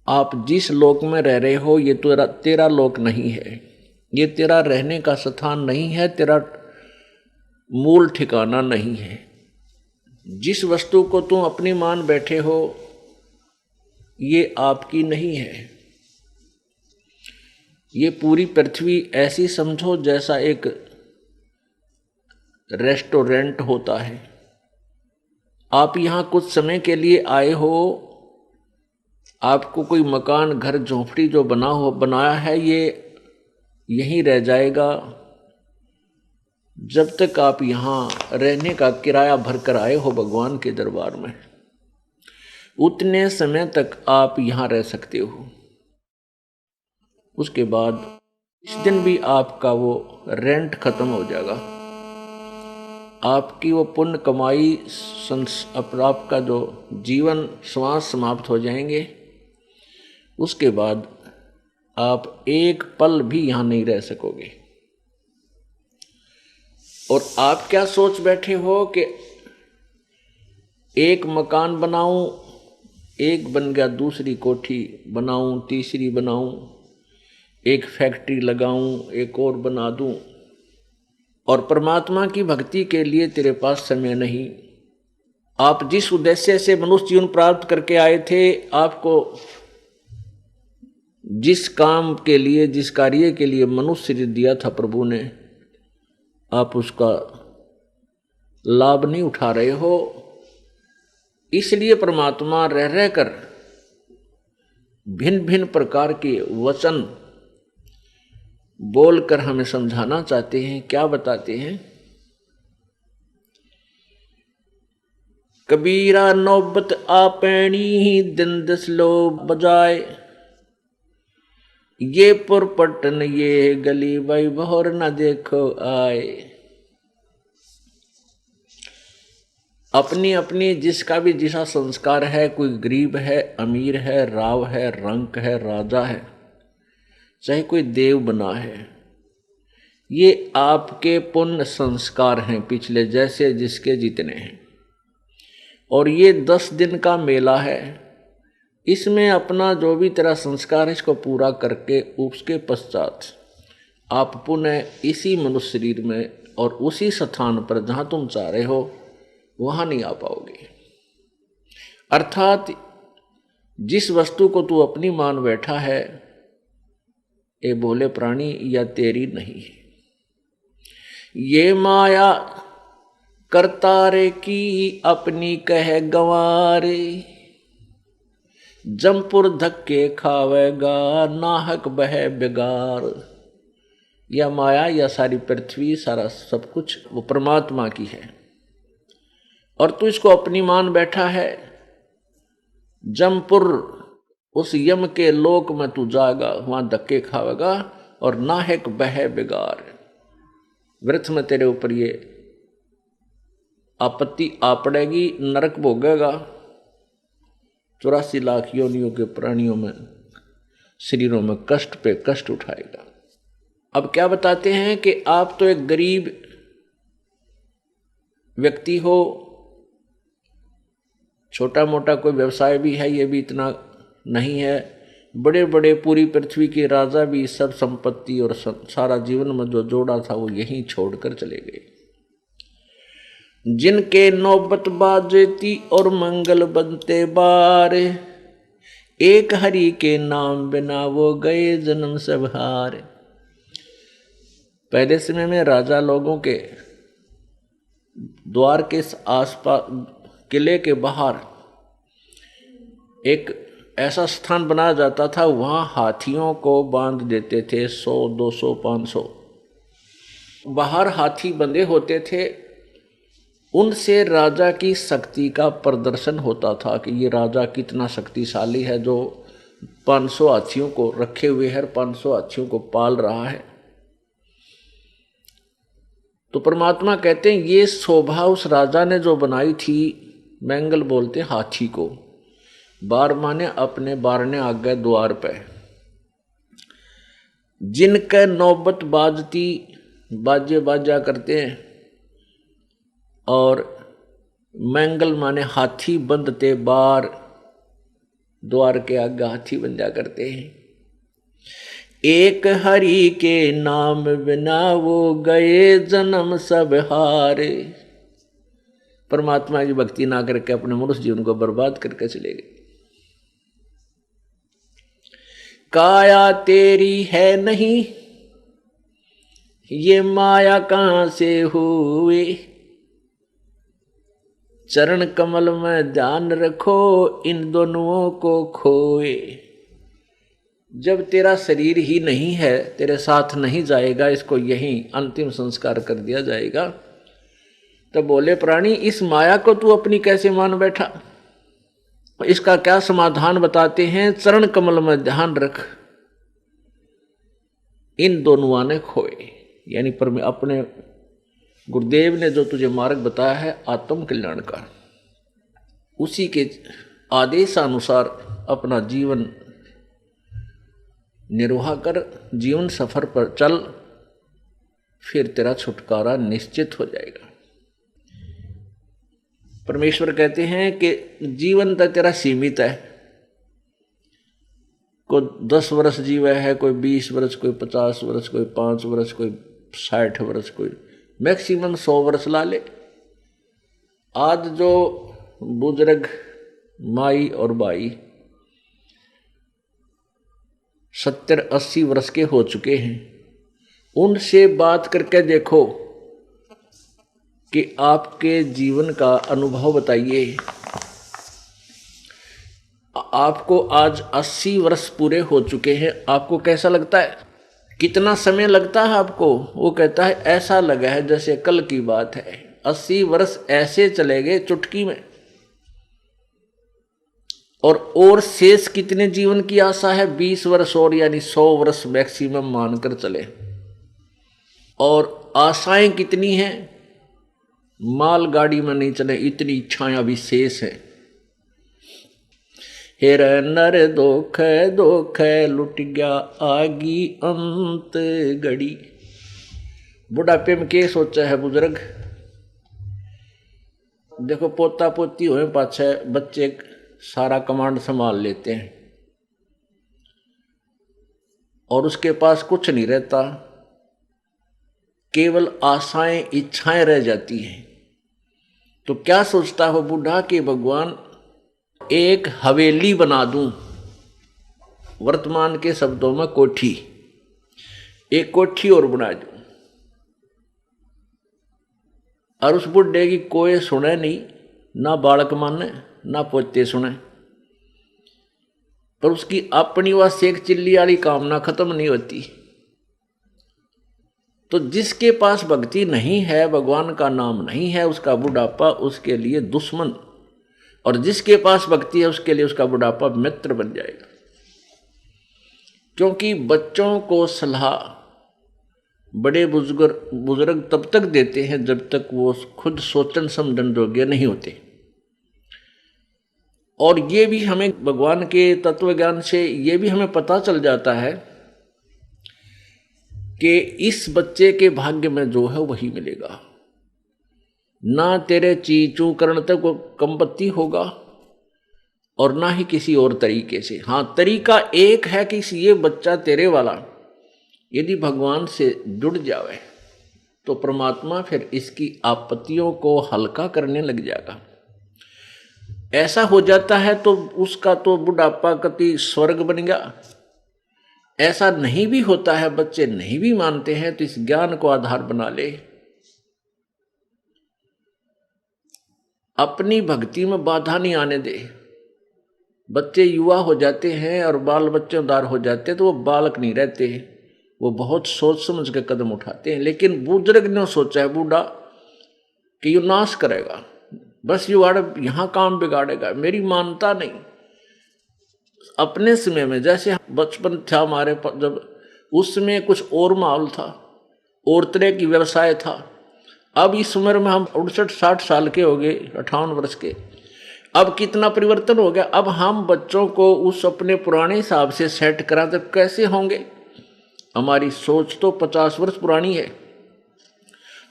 आप जिस लोक में रह रहे हो ये तो तेरा लोक नहीं है, ये तेरा रहने का स्थान नहीं है, तेरा मूल ठिकाना नहीं है। जिस वस्तु को तुम अपनी मान बैठे हो ये आपकी नहीं है। ये पूरी पृथ्वी ऐसी समझो जैसा एक रेस्टोरेंट होता है। आप यहाँ कुछ समय के लिए आए हो, आपको कोई मकान घर झोंपड़ी जो बनाया है ये यहीं रह जाएगा जब तक आप यहाँ रहने का किराया भर कर आए हो भगवान के दरबार में, उतने समय तक आप यहाँ रह सकते हो। उसके बाद इस दिन भी आपका वो रेंट खत्म हो जाएगा, आपकी वो पुण्य कमाई आपका जो जीवन श्वास समाप्त हो जाएंगे। उसके बाद आप एक पल भी यहाँ नहीं रह सकोगे। और आप क्या सोच बैठे हो कि एक मकान बनाऊं, एक बन गया, दूसरी कोठी बनाऊं, तीसरी बनाऊं, एक फैक्ट्री लगाऊं, एक और बना दूं। और परमात्मा की भक्ति के लिए तेरे पास समय नहीं। आप जिस उद्देश्य से मनुष्य जीवन प्राप्त करके आए थे, आपको जिस काम के लिए, जिस कार्य के लिए मनुष्य शरीर दिया था प्रभु ने, आप उसका लाभ नहीं उठा रहे हो। इसलिए परमात्मा रह रह कर भिन्न भिन्न प्रकार के वचन बोलकर हमें समझाना चाहते हैं। क्या बताते हैं? कबीरा नौबत आपैनी दिन दस लो बजाए, ये पुरपटन ये गली भाई बहर न देखो आए। अपनी अपनी जिसका भी जिसा संस्कार है, कोई गरीब है, अमीर है, राव है, रंक है, राजा है, चाहे कोई देव बना है, ये आपके पुण्य संस्कार हैं पिछले जैसे जिसके जितने हैं। और ये 10 दिन का मेला है, इसमें अपना जो भी तेरा संस्कार है इसको पूरा करके उसके पश्चात आप पुनः इसी मनुष्य शरीर में और उसी स्थान पर जहाँ तुम चाह रहे हो वहाँ नहीं आ पाओगे। अर्थात जिस वस्तु को तू अपनी मान बैठा है, ये भोले प्राणी या तेरी नहीं है। ये माया करतारे की अपनी कह गंवारे, जमपुर धक्के खावेगा नाहक बह बेगार। यह माया, या सारी पृथ्वी, सारा सब कुछ वो परमात्मा की है और तू इसको अपनी मान बैठा है। जमपुर उस यम के लोक में तू जाएगा, वहां धक्के खावेगा और नाहक बह बेगार। व्यर्थ में तेरे ऊपर ये आपत्ति आ पड़ेगी, नरक भोगेगा। 84 लाख योनियों के प्राणियों में शरीरों में कष्ट पे कष्ट उठाएगा। अब क्या बताते हैं कि आप तो एक गरीब व्यक्ति हो, छोटा मोटा कोई व्यवसाय भी है ये भी इतना नहीं है, बड़े बड़े पूरी पृथ्वी के राजा भी सब संपत्ति और सारा जीवन में जो जोड़ा था वो यहीं छोड़कर चले गए। जिनके नौबत बाजेती और मंगल बनते बार, एक हरि के नाम बिना वो गए जन्म सब हार। पहले समय में राजा लोगों के द्वार के आसपास, किले के बाहर एक ऐसा स्थान बनाया जाता था, वहाँ हाथियों को बांध देते थे 100, 200, 500। बाहर हाथी बंधे होते थे, उनसे राजा की शक्ति का प्रदर्शन होता था कि ये राजा कितना शक्तिशाली है जो 500 हाथियों को रखे हुए है, 500 हाथियों को पाल रहा है। तो परमात्मा कहते हैं ये शोभा उस राजा ने जो बनाई थी, मैंगल बोलते हाथी को, बार माने अपने बारने आगे द्वार पे, जिनके नौबत बाजती, बाजे बाजा करते हैं, और मैंगल माने हाथी बंधते बार, द्वार के आगे हाथी बन जा करते हैं। एक हरि के नाम बिना वो गए जन्म सब हारे। परमात्मा की भक्ति ना करके अपने मनुष्य जीवन को बर्बाद करके चले गए। काया तेरी है नहीं, ये माया कहां से हुई, चरण कमल में ध्यान रखो इन दोनों को खोए। जब तेरा शरीर ही नहीं है, तेरे साथ नहीं जाएगा, इसको यहीं अंतिम संस्कार कर दिया जाएगा, तब बोले प्राणी इस माया को तू अपनी कैसे मान बैठा। इसका क्या समाधान बताते हैं, चरण कमल में ध्यान रख इन दोनों ने खोए। यानी पर अपने गुरुदेव ने जो तुझे मार्ग बताया है आत्म कल्याण का, उसी के आदेशानुसार अपना जीवन निर्वाह कर, जीवन सफर पर चल, फिर तेरा छुटकारा निश्चित हो जाएगा। परमेश्वर कहते हैं कि जीवन तो तेरा सीमित है, कोई 10 वर्ष जीवा है, कोई 20 वर्ष, कोई 50 वर्ष, कोई 5 वर्ष, कोई 60 वर्ष, कोई मैक्सिमम 100 वर्ष ला ले। आज जो बुजुर्ग माई और बाई 70-80 वर्ष के हो चुके हैं, उनसे बात करके देखो कि आपके जीवन का अनुभव बताइए। आपको आज 80 वर्ष पूरे हो चुके हैं, आपको कैसा लगता है, कितना समय लगता है आपको? वो कहता है ऐसा लगा है जैसे कल की बात है। 80 वर्ष ऐसे चले गए चुटकी में। और शेष कितने जीवन की आशा है? 20 वर्ष और, यानी 100 वर्ष मैक्सिमम मानकर चले। और आशाएं कितनी हैं? माल गाड़ी में नहीं चले, इतनी इच्छाएं अभी शेष है। हेर नर दोख दोख लुट गया आगी अंत घड़ी। बुढ़ापे में क्या सोचा है बुजुर्ग? देखो पोता पोती हुए पाछे बच्चे सारा कमांड संभाल लेते हैं और उसके पास कुछ नहीं रहता, केवल आशाएं इच्छाएं रह जाती हैं। तो क्या सोचता हो बूढ़ा कि भगवान एक हवेली बना दूं, वर्तमान के शब्दों में कोठी, एक कोठी और बना दूं, और उस बुढ़े की कोई सुने नहीं, ना बालक माने ना पोते सुने, पर उसकी अपनी वह सेक चिल्ली वाली कामना खत्म नहीं होती। तो जिसके पास भक्ति नहीं है, भगवान का नाम नहीं है, उसका बुढ़ापा उसके लिए दुश्मन, और जिसके पास भक्ति है उसके लिए उसका बुढ़ापा मित्र बन जाएगा। क्योंकि बच्चों को सलाह बड़े बुजुर्ग तब तक देते हैं जब तक वो खुद सोचन समझन योग्य नहीं होते। और ये भी हमें भगवान के तत्व ज्ञान से ये भी हमें पता चल जाता है कि इस बच्चे के भाग्य में जो है वही मिलेगा। ना तेरे चीचू करण तक वो कंपत्ति होगा और ना ही किसी और तरीके से। हाँ, तरीका एक है कि ये बच्चा तेरे वाला यदि भगवान से जुड़ जावे तो परमात्मा फिर इसकी आपत्तियों को हल्का करने लग जाएगा। ऐसा हो जाता है तो उसका तो बुढ़ापा कति स्वर्ग बन गया। ऐसा नहीं भी होता है, बच्चे नहीं भी मानते हैं, तो इस ज्ञान को आधार बना ले। अपनी भक्ति में बाधा नहीं आने दे। बच्चे युवा हो जाते हैं और बाल बच्चेदार हो जाते हैं तो वो बालक नहीं रहते, वो बहुत सोच समझ के कदम उठाते हैं। लेकिन बुजुर्ग ने सोचा है बूढ़ा कि यू नाश करेगा, बस यू यहाँ काम बिगाड़ेगा, मेरी मानता नहीं। अपने समय में जैसे बचपन था हमारे, जब उस समय कुछ और माहौल था, और तरह की व्यवसाय था। अब इस उम्र में हम 68-60 साल के हो गए, 58 वर्ष के, अब कितना परिवर्तन हो गया। अब हम बच्चों को उस अपने पुराने हिसाब से सेट करा तो कैसे होंगे? हमारी सोच तो 50 वर्ष पुरानी है।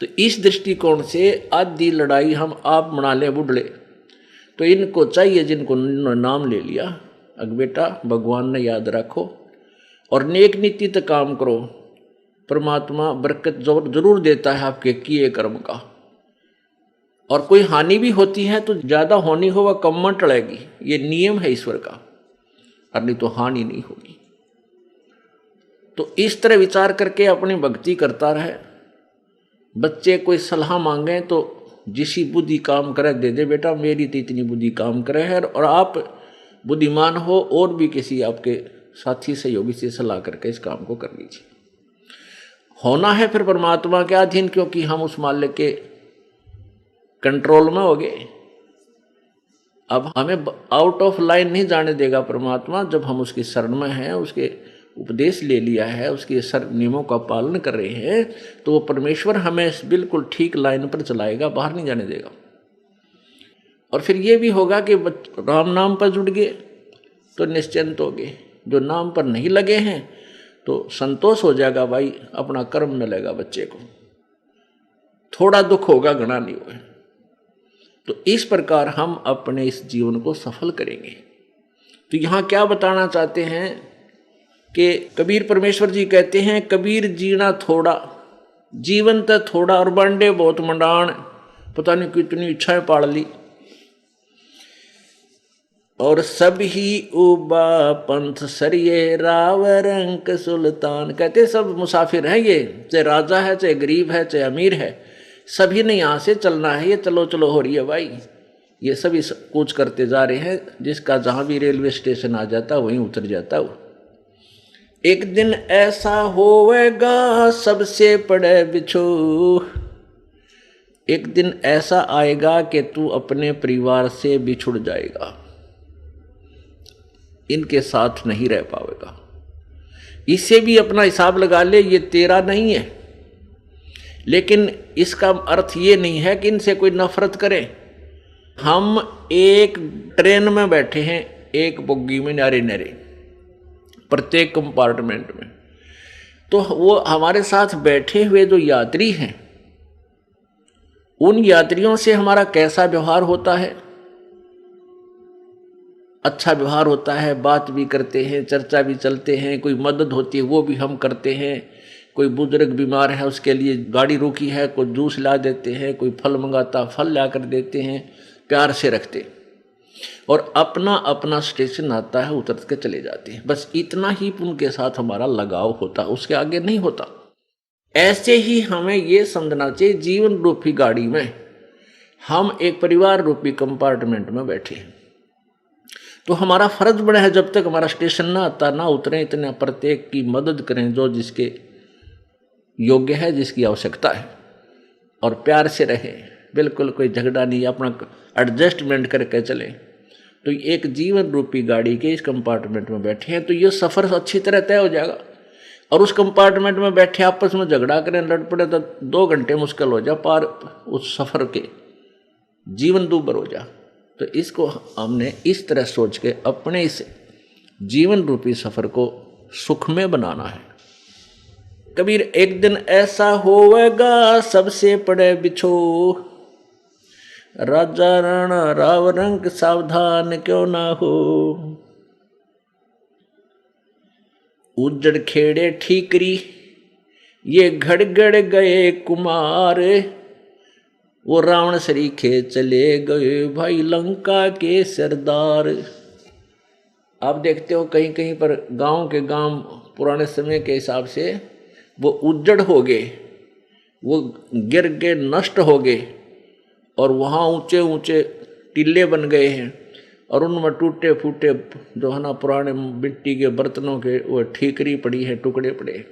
तो इस दृष्टिकोण से आधी लड़ाई हम आप बना ले बुढ़ले। तो इनको चाहिए, जिनको नाम ले लिया, अग बेटा भगवान ने याद रखो और नेक नीति तक काम करो, परमात्मा बरकत जरूर देता है आपके किए कर्म का। और कोई हानि भी होती है तो ज़्यादा होनी हो वह कम टलेगी, ये नियम है ईश्वर का, और नहीं तो हानि नहीं होगी। तो इस तरह विचार करके अपनी भक्ति करता रहे। बच्चे कोई सलाह मांगे तो जिसी बुद्धि काम करे दे दे, बेटा मेरी तो इतनी बुद्धि काम करे है, और आप बुद्धिमान हो और भी किसी आपके साथी सहयोगी से सलाह करके इस काम को कर लीजिए। होना है फिर परमात्मा के अधीन, क्योंकि हम उस मालिक के कंट्रोल में हो गए। अब हमें आउट ऑफ लाइन नहीं जाने देगा परमात्मा। जब हम उसकी शरण में हैं, उसके उपदेश ले लिया है, उसके नियमों का पालन कर रहे हैं, तो वो परमेश्वर हमें बिल्कुल ठीक लाइन पर चलाएगा, बाहर नहीं जाने देगा। और फिर ये भी होगा कि राम नाम पर जुड़ गए तो निश्चिंत हो गए, जो नाम पर नहीं लगे हैं तो संतोष हो जाएगा, भाई अपना कर्म न लेगा बच्चे को, थोड़ा दुख होगा घना नहीं होगा। तो इस प्रकार हम अपने इस जीवन को सफल करेंगे। तो यहाँ क्या बताना चाहते हैं कि कबीर परमेश्वर जी कहते हैं, कबीर जीना थोड़ा, जीवन तो थोड़ा और बांडे बहुत मंडाण, पता नहीं कितनी इच्छाएं पाड़ ली। और सब ही उबा पंथ सरिये राव रंक सुल्तान, कहते सब मुसाफिर हैं ये, चाहे राजा है, चाहे गरीब है, चाहे अमीर है, सभी ने यहाँ से चलना है। ये चलो चलो हो रही है भाई, ये सभी कूच करते जा रहे हैं, जिसका जहाँ भी रेलवे स्टेशन आ जाता वहीं उतर जाता वो। एक दिन ऐसा होवेगा सबसे पड़े बिछो, एक दिन ऐसा आएगा कि तू अपने परिवार से बिछुड़ जाएगा, इनके साथ नहीं रह पाएगा। इससे भी अपना हिसाब लगा ले, ये तेरा नहीं है, लेकिन इसका अर्थ ये नहीं है कि इनसे कोई नफरत करे। हम एक ट्रेन में बैठे हैं, एक बोगी में न्यारे न्यारे, प्रत्येक कंपार्टमेंट में, तो वो हमारे साथ बैठे हुए जो यात्री हैं, उन यात्रियों से हमारा कैसा व्यवहार होता है? अच्छा व्यवहार होता है, बात भी करते हैं, चर्चा भी चलते हैं, कोई मदद होती है वो भी हम करते हैं, कोई बुजुर्ग बीमार है उसके लिए गाड़ी रोकी है, कोई जूस ला देते हैं, कोई फल मंगाता फल ला कर देते हैं, प्यार से रखते, और अपना अपना स्टेशन आता है उतर के चले जाते हैं। बस इतना ही उनके साथ हमारा लगाव होता, उसके आगे नहीं होता। ऐसे ही हमें ये समझना चाहिए, जीवन रूपी गाड़ी में हम एक परिवार रूपी कंपार्टमेंट में बैठे हैं, तो हमारा फर्ज बड़ा है जब तक हमारा स्टेशन ना आता ना उतरे, इतना प्रत्येक की मदद करें जो जिसके योग्य है, जिसकी आवश्यकता है, और प्यार से रहे, बिल्कुल कोई झगड़ा नहीं, अपना एडजस्टमेंट करके चले। तो एक जीवन रूपी गाड़ी के इस कंपार्टमेंट में बैठे हैं, तो ये सफ़र अच्छी तरह तय हो जाएगा। और उस कंपार्टमेंट में बैठे आपस में झगड़ा करें, लड़ पड़े, तो 2 घंटे मुश्किल हो जा पार उस सफ़र के, जीवन दूभर हो जा। तो इसको हमने इस तरह सोच के अपने इस जीवन रूपी सफ़र को सुखमय बनाना है। कबीर एक दिन ऐसा होवेगा सबसे पड़े बिछो, राजा राणा राव रंक सावधान क्यों ना हो, उजड़ खेड़े ठीकरी ये घड़गड़ गए कुमार, वो रावण सरीखे चले गए भाई लंका के सरदार। आप देखते हो कहीं कहीं पर गांव के गांव पुराने समय के हिसाब से वो उजड़ हो गए, वो गिर गए, नष्ट हो गए, और वहाँ ऊंचे ऊंचे टीले बन गए हैं, और उनमें टूटे फूटे जो है ना पुराने मिट्टी के बर्तनों के वो ठीकरी पड़ी है, टुकड़े पड़े।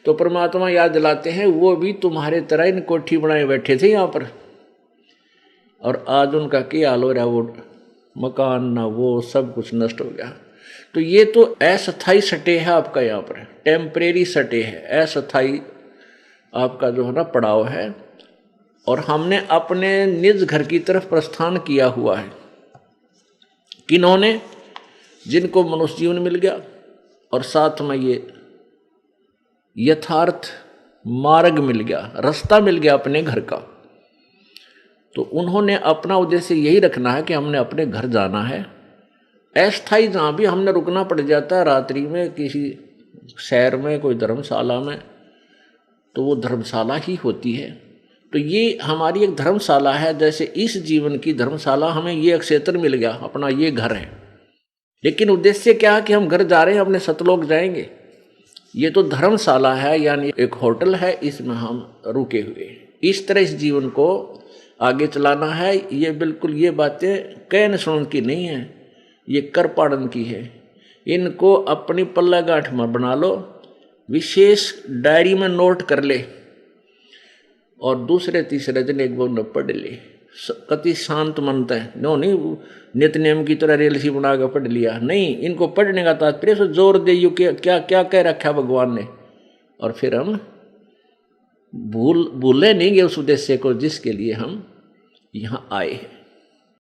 तो परमात्मा याद दिलाते हैं, वो भी तुम्हारे तरह इन कोठी बनाए बैठे थे यहाँ पर, और आज उनका क्या हाल हो रहा, वो मकान ना वो सब कुछ नष्ट हो गया। तो ये तो अस्थायी सटे है आपका, यहाँ पर टेम्परेरी सटे है, अस्थायी आपका जो है ना पड़ाव है, और हमने अपने निज घर की तरफ प्रस्थान किया हुआ है। किन्होंने? जिनको मनुष्य जीवन मिल गया और साथ में ये यथार्थ मार्ग मिल गया, रास्ता मिल गया अपने घर का, तो उन्होंने अपना उद्देश्य यही रखना है कि हमने अपने घर जाना है, अस्थाई जहाँ भी हमने रुकना पड़ जाता है रात्रि में किसी शहर में कोई धर्मशाला में, तो वो धर्मशाला ही होती है। तो ये हमारी एक धर्मशाला है, जैसे इस जीवन की धर्मशाला हमें ये क्षेत्र मिल गया, अपना ये घर है। लेकिन उद्देश्य क्या है कि हम घर जा रहे हैं, अपने सतलोक जाएंगे। ये तो धर्मशाला है, यानी एक होटल है, इसमें हम रुके हुए। इस तरह इस जीवन को आगे चलाना है। ये बिल्कुल ये बातें कहने सुनने की नहीं है, ये कर पाड़न की है। इनको अपनी पल्ला गांठ में बना लो, विशेष डायरी में नोट कर ले, और दूसरे तीसरे दिन एक बार न पढ़ ले। कति शांत मनता है, नो नहीं नित्य नियम की तरह रेल सी बना कर पढ़ लिया, नहीं। इनको पढ़ने का तात्पर्य से जोर दे क्या क्या कह रखा भगवान ने, और फिर हम भूले नहीं गए उस उद्देश्य को जिसके लिए हम यहाँ आए हैं।